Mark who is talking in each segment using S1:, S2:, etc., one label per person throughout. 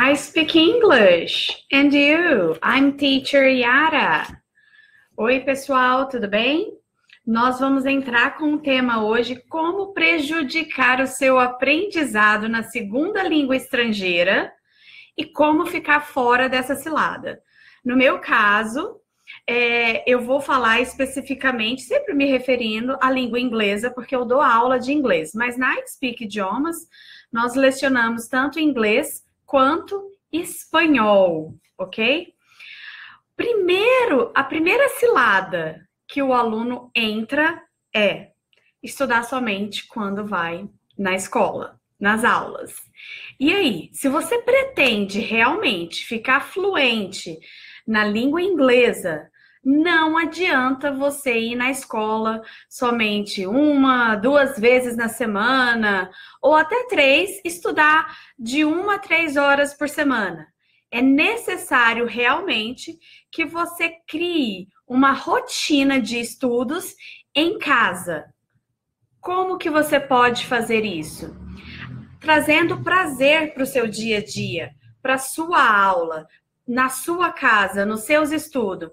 S1: I speak English. And you? I'm teacher Yara. Oi, pessoal, tudo bem? Nós vamos entrar com o tema hoje, como prejudicar o seu aprendizado na segunda língua estrangeira e como ficar fora dessa cilada. No meu caso, eu vou falar especificamente, sempre me referindo à língua inglesa, porque eu dou aula de inglês. Mas na Speak Idiomas, nós lecionamos tanto inglês quanto espanhol, ok? A primeira cilada que o aluno entra é estudar somente quando vai na escola, nas aulas. E aí, se você pretende realmente ficar fluente na língua inglesa, não adianta você ir na escola somente 1, 2 vezes na semana, ou até 3, estudar de 1 a 3 horas por semana. É necessário realmente que você crie uma rotina de estudos em casa. Como que você pode fazer isso? Trazendo prazer para o seu dia a dia, para a sua aula, na sua casa, nos seus estudos.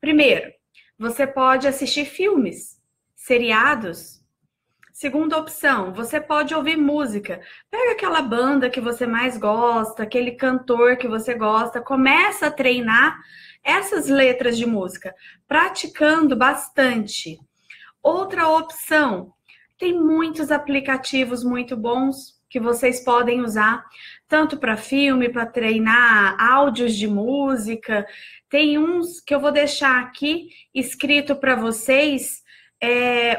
S1: Primeiro, você pode assistir filmes, seriados. Segunda opção, você pode ouvir música. Pega aquela banda que você mais gosta, aquele cantor que você gosta, começa a treinar essas letras de música, praticando bastante. Outra opção, tem muitos aplicativos muito bons que vocês podem usar, tanto para filme, para treinar áudios de música. Tem uns que eu vou deixar aqui escrito para vocês,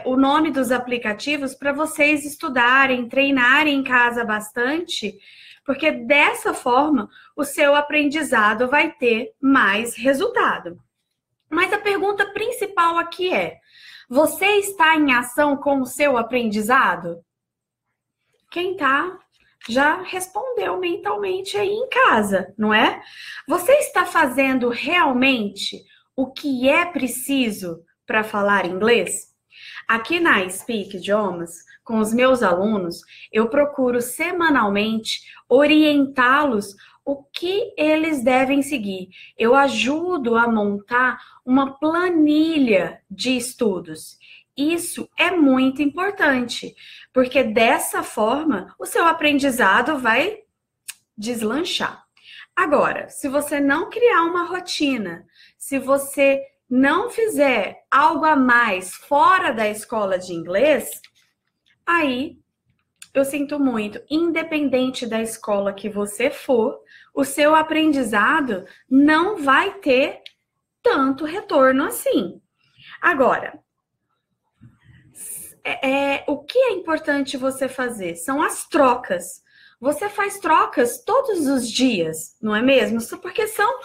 S1: o nome dos aplicativos para vocês estudarem, treinarem em casa bastante, porque dessa forma o seu aprendizado vai ter mais resultado. Mas a pergunta principal aqui é: você está em ação com o seu aprendizado? Quem tá já respondeu mentalmente aí em casa, não é? Você está fazendo realmente o que é preciso para falar inglês? Aqui na Speak Idiomas, com os meus alunos, eu procuro semanalmente orientá-los o que eles devem seguir. Eu ajudo a montar uma planilha de estudos. Isso é muito importante, porque dessa forma o seu aprendizado vai deslanchar. Agora, se você não criar uma rotina, se você não fizer algo a mais fora da escola de inglês, aí eu sinto muito, independente da escola que você for, o seu aprendizado não vai ter tanto retorno assim. Agora, o que é importante você fazer? São as trocas. Você faz trocas todos os dias, não é mesmo? Porque são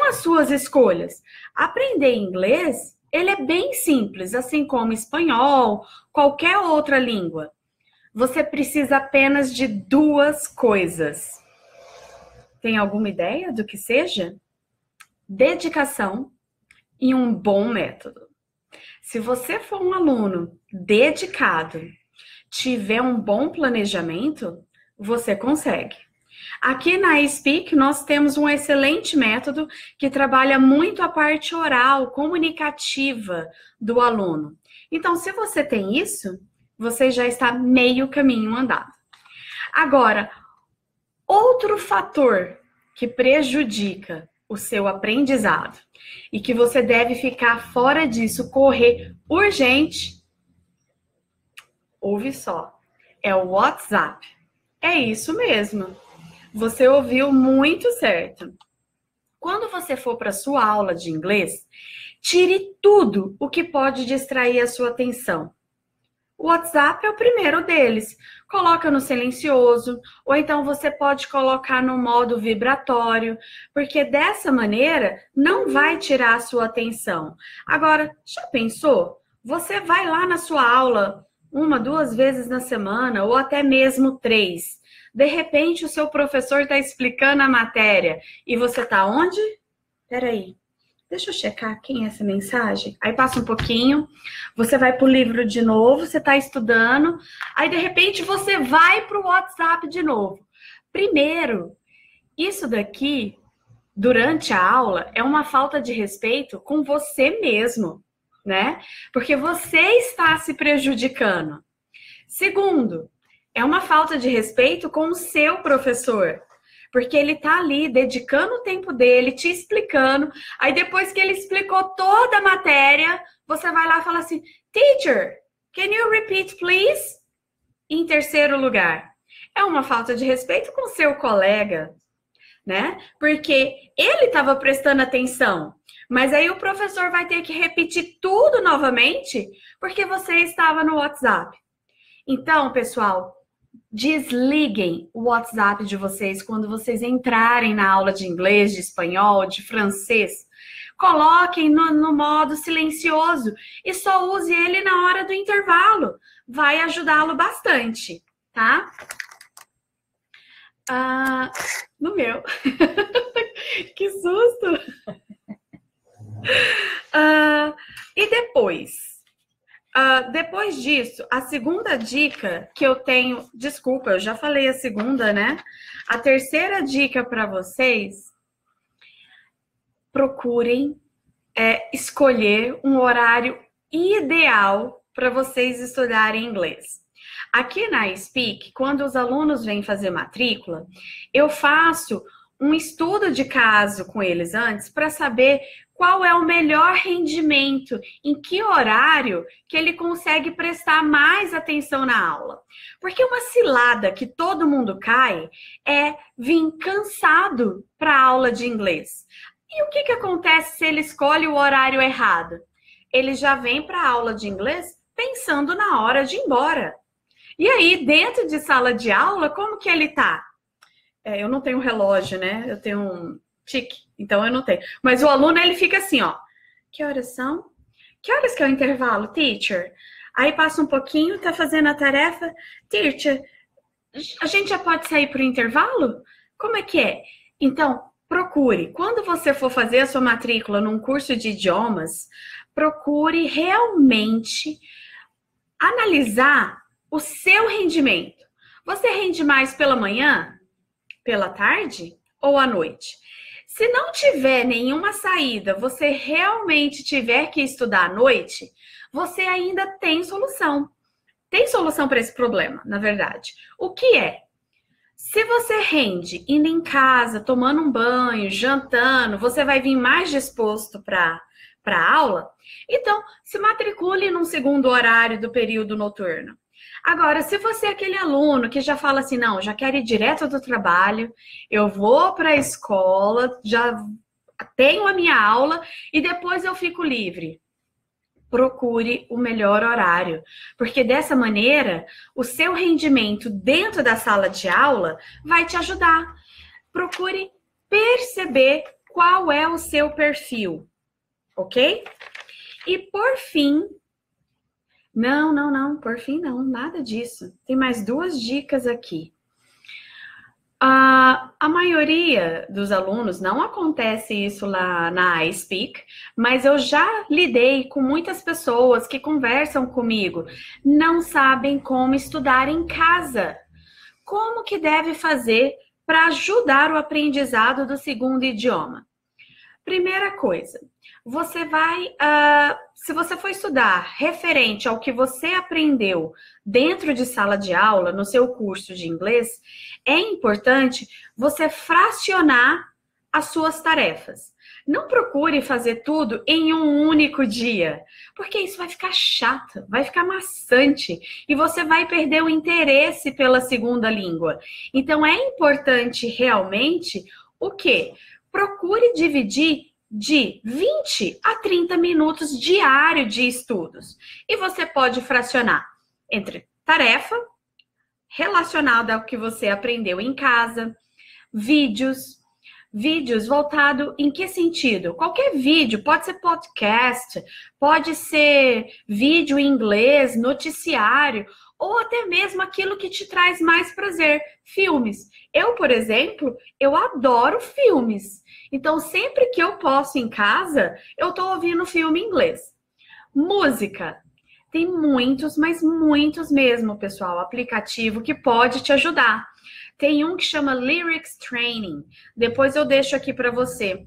S1: as suas escolhas. Aprender inglês, ele é bem simples, assim como espanhol, qualquer outra língua. Você precisa apenas de 2 coisas. Tem alguma ideia do que seja? Dedicação e um bom método. Se você for um aluno dedicado, tiver um bom planejamento, você consegue. Aqui na Speak, nós temos um excelente método que trabalha muito a parte oral, comunicativa do aluno. Então, se você tem isso, você já está meio caminho andado. Agora, outro fator que prejudica o seu aprendizado e que você deve ficar fora disso, correr urgente, ouve só, é o WhatsApp. É isso mesmo. Você ouviu muito certo. Quando você for para a sua aula de inglês, tire tudo o que pode distrair a sua atenção. O WhatsApp é o primeiro deles. Coloca no silencioso, ou então você pode colocar no modo vibratório, porque dessa maneira não vai tirar a sua atenção. Agora, já pensou? Você vai lá na sua aula 1, 2 vezes na semana, ou até mesmo 3. De repente, o seu professor está explicando a matéria e você está onde? Peraí. Deixa eu checar quem é essa mensagem. Aí passa um pouquinho, você vai para o livro de novo, você está estudando, aí de repente você vai para o WhatsApp de novo. Primeiro, Isso daqui, durante a aula, é uma falta de respeito com você mesmo, né? Porque você está se prejudicando. Segundo, é uma falta de respeito com o seu professor. Porque ele tá ali dedicando o tempo dele, te explicando. Aí depois que ele explicou toda a matéria, você vai lá e fala assim: Teacher, can you repeat, please? Em terceiro lugar, é uma falta de respeito com seu colega, né? Porque ele estava prestando atenção, mas aí o professor vai ter que repetir tudo novamente porque você estava no WhatsApp. Então, pessoal, desliguem o WhatsApp de vocês quando vocês entrarem na aula de inglês, de espanhol, de francês. Coloquem no modo silencioso e só use ele na hora do intervalo. Vai ajudá-lo bastante, tá? No meu. Que susto! E depois disso, a segunda dica que eu tenho... Desculpa, eu já falei a segunda, né? A terceira dica para vocês: procurem escolher um horário ideal para vocês estudarem inglês. Aqui na Speak, quando os alunos vêm fazer matrícula, eu faço um estudo de caso com eles antes para saber qual é o melhor rendimento, em que horário que ele consegue prestar mais atenção na aula. Porque uma cilada que todo mundo cai é vir cansado para a aula de inglês. E o que acontece se ele escolhe o horário errado? Ele já vem para a aula de inglês pensando na hora de ir embora. E aí, dentro de sala de aula, como que ele tá? Eu não tenho relógio, né? Eu tenho um tique, então eu não tenho. Mas o aluno, ele fica assim, ó. Que horas são? Que horas que é o intervalo, teacher? Aí passa um pouquinho, tá fazendo a tarefa. Teacher, a gente já pode sair pro intervalo? Como é que é? Então, procure. Quando você for fazer a sua matrícula num curso de idiomas, procure realmente analisar o seu rendimento. Você rende mais pela manhã, pela tarde ou à noite? Se não tiver nenhuma saída, você realmente tiver que estudar à noite, você ainda tem solução. Tem solução para esse problema, na verdade. O que é? Se você rende indo em casa, tomando um banho, jantando, você vai vir mais disposto para a aula, então se matricule num segundo horário do período noturno. Agora, se você é aquele aluno que já fala assim, não, já quero ir direto do trabalho, eu vou para a escola, já tenho a minha aula e depois eu fico livre. Procure o melhor horário, porque dessa maneira, o seu rendimento dentro da sala de aula vai te ajudar. Procure perceber qual é o seu perfil, ok? E por fim... Não, por fim não, nada disso. Tem mais duas dicas aqui. A maioria dos alunos, não acontece isso lá na iSpeak, mas eu já lidei com muitas pessoas que conversam comigo, não sabem como estudar em casa. Como que deve fazer para ajudar o aprendizado do segundo idioma? Primeira coisa, você vai, se você for estudar referente ao que você aprendeu dentro de sala de aula, no seu curso de inglês, é importante você fracionar as suas tarefas. Não procure fazer tudo em um único dia, porque isso vai ficar chato, vai ficar maçante e você vai perder o interesse pela segunda língua. Então, é importante realmente o quê? Procure dividir de 20 a 30 minutos diário de estudos. E você pode fracionar entre tarefa relacionada ao que você aprendeu em casa, vídeos voltado em que sentido? Qualquer vídeo, pode ser podcast, pode ser vídeo em inglês, noticiário, ou até mesmo aquilo que te traz mais prazer, filmes. Eu, por exemplo, eu adoro filmes. Então, sempre que eu posso em casa, eu tô ouvindo filme em inglês. Música. Tem muitos, mas muitos mesmo, pessoal, aplicativo que pode te ajudar. Tem um que chama Lyrics Training. Depois eu deixo aqui para você.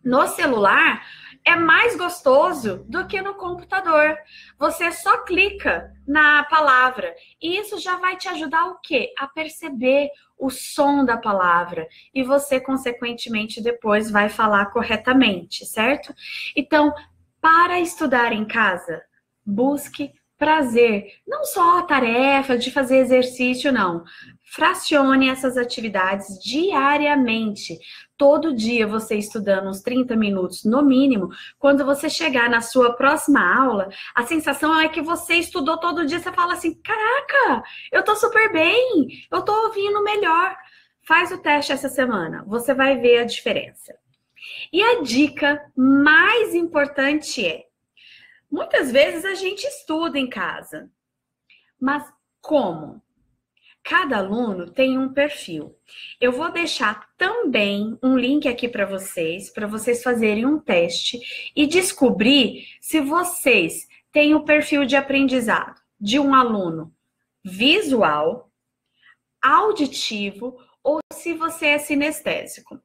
S1: No celular é mais gostoso do que no computador. Você só clica na palavra e isso já vai te ajudar o quê? A perceber o som da palavra e você, consequentemente, depois vai falar corretamente, certo? Então, para estudar em casa, busque prazer, não só a tarefa de fazer exercício, não. Fracione essas atividades diariamente. Todo dia você estudando uns 30 minutos no mínimo, quando você chegar na sua próxima aula, a sensação é que você estudou todo dia, você fala assim, caraca, eu tô super bem, eu tô ouvindo melhor. Faz o teste essa semana, você vai ver a diferença. E a dica mais importante é, muitas vezes a gente estuda em casa, mas como? Cada aluno tem um perfil. Eu vou deixar também um link aqui para vocês fazerem um teste e descobrir se vocês têm o perfil de aprendizado de um aluno visual, auditivo ou se você é sinestésico.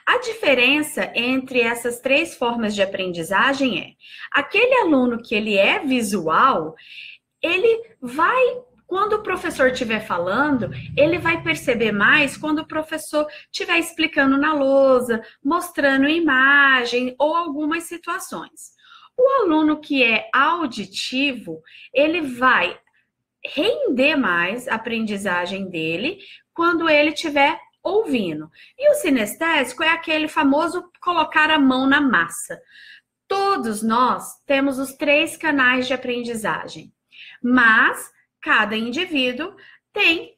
S1: A diferença entre essas três formas de aprendizagem é: aquele aluno que ele é visual, ele vai, quando o professor estiver falando, ele vai perceber mais quando o professor estiver explicando na lousa, mostrando imagem ou algumas situações. O aluno que é auditivo, ele vai render mais a aprendizagem dele quando ele estiver ouvindo. E o sinestésico é aquele famoso colocar a mão na massa. Todos nós temos os 3 canais de aprendizagem, mas cada indivíduo tem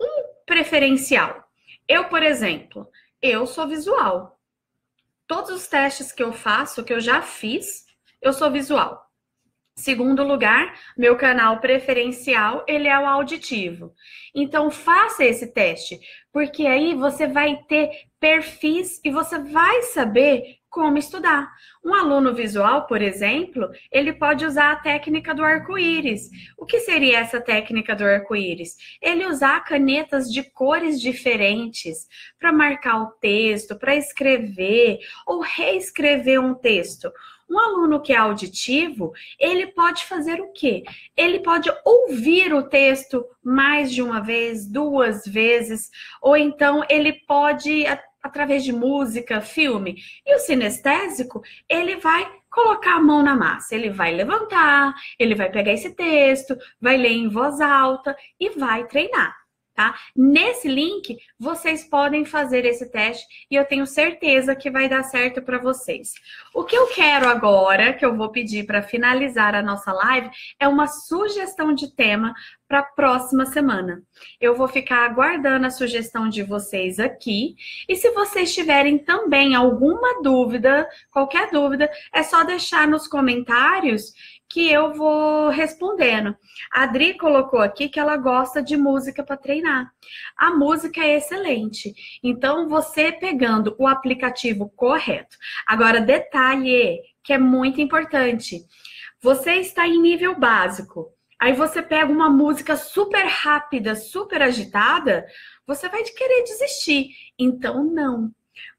S1: um preferencial. Eu, por exemplo, eu sou visual. Todos os testes que eu faço, que eu já fiz, eu sou visual. Segundo lugar, meu canal preferencial, ele é o auditivo. Então, faça esse teste, porque aí você vai ter perfis e você vai saber como estudar. Um aluno visual, por exemplo, ele pode usar a técnica do arco-íris. O que seria essa técnica do arco-íris? Ele usar canetas de cores diferentes para marcar o texto, para escrever ou reescrever um texto. Um aluno que é auditivo, ele pode fazer o quê? Ele pode ouvir o texto mais de uma vez, 2 vezes, ou então ele pode, através de música, filme. E o sinestésico, ele vai colocar a mão na massa, ele vai levantar, ele vai pegar esse texto, vai ler em voz alta e vai treinar. Tá? Nesse link, vocês podem fazer esse teste e eu tenho certeza que vai dar certo para vocês. O que eu quero agora, que eu vou pedir para finalizar a nossa live, é uma sugestão de tema para a próxima semana. Eu vou ficar aguardando a sugestão de vocês aqui. E se vocês tiverem também alguma dúvida, qualquer dúvida, é só deixar nos comentários que eu vou respondendo. A Adri colocou aqui que ela gosta de música para treinar. A música é excelente. Então, você pegando o aplicativo correto. Agora, detalhe que é muito importante. Você está em nível básico. Aí você pega uma música super rápida, super agitada, você vai querer desistir. Então, não.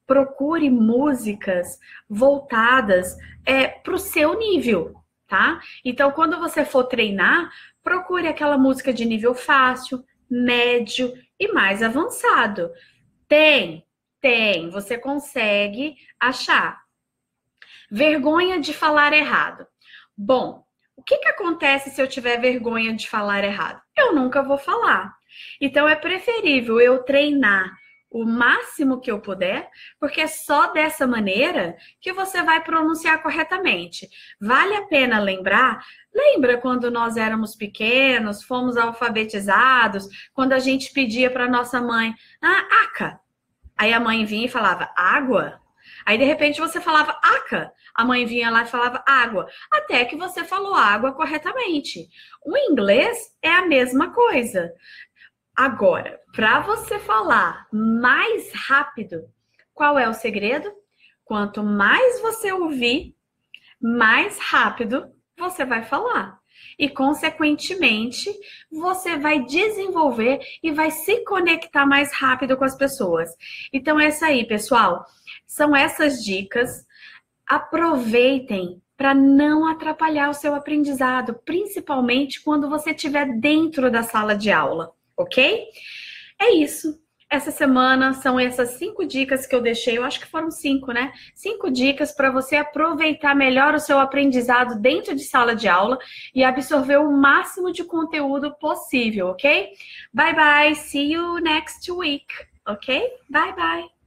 S1: Procure músicas voltadas para o seu nível. Tá? Então, quando você for treinar, procure aquela música de nível fácil, médio e mais avançado. Tem, você consegue achar. Vergonha de falar errado. Bom, o que acontece se eu tiver vergonha de falar errado? Eu nunca vou falar. Então, é preferível eu treinar o máximo que eu puder, porque é só dessa maneira que você vai pronunciar corretamente. Vale a pena lembrar? Lembra quando nós éramos pequenos, fomos alfabetizados, quando a gente pedia para nossa mãe, aca. Aí a mãe vinha e falava, água? Aí, de repente, você falava aca. A mãe vinha lá e falava água. Até que você falou água corretamente. O inglês é a mesma coisa. Agora, para você falar mais rápido, qual é o segredo? Quanto mais você ouvir, mais rápido você vai falar. e, consequentemente, você vai desenvolver e vai se conectar mais rápido com as pessoas. Então, é isso aí, pessoal. São essas dicas. Aproveitem para não atrapalhar o seu aprendizado, principalmente quando você estiver dentro da sala de aula, ok? É isso. Essa semana são essas 5 dicas que eu deixei, eu acho que foram 5, né? 5 dicas para você aproveitar melhor o seu aprendizado dentro de sala de aula e absorver o máximo de conteúdo possível, ok? Bye bye, see you next week, ok? Bye bye.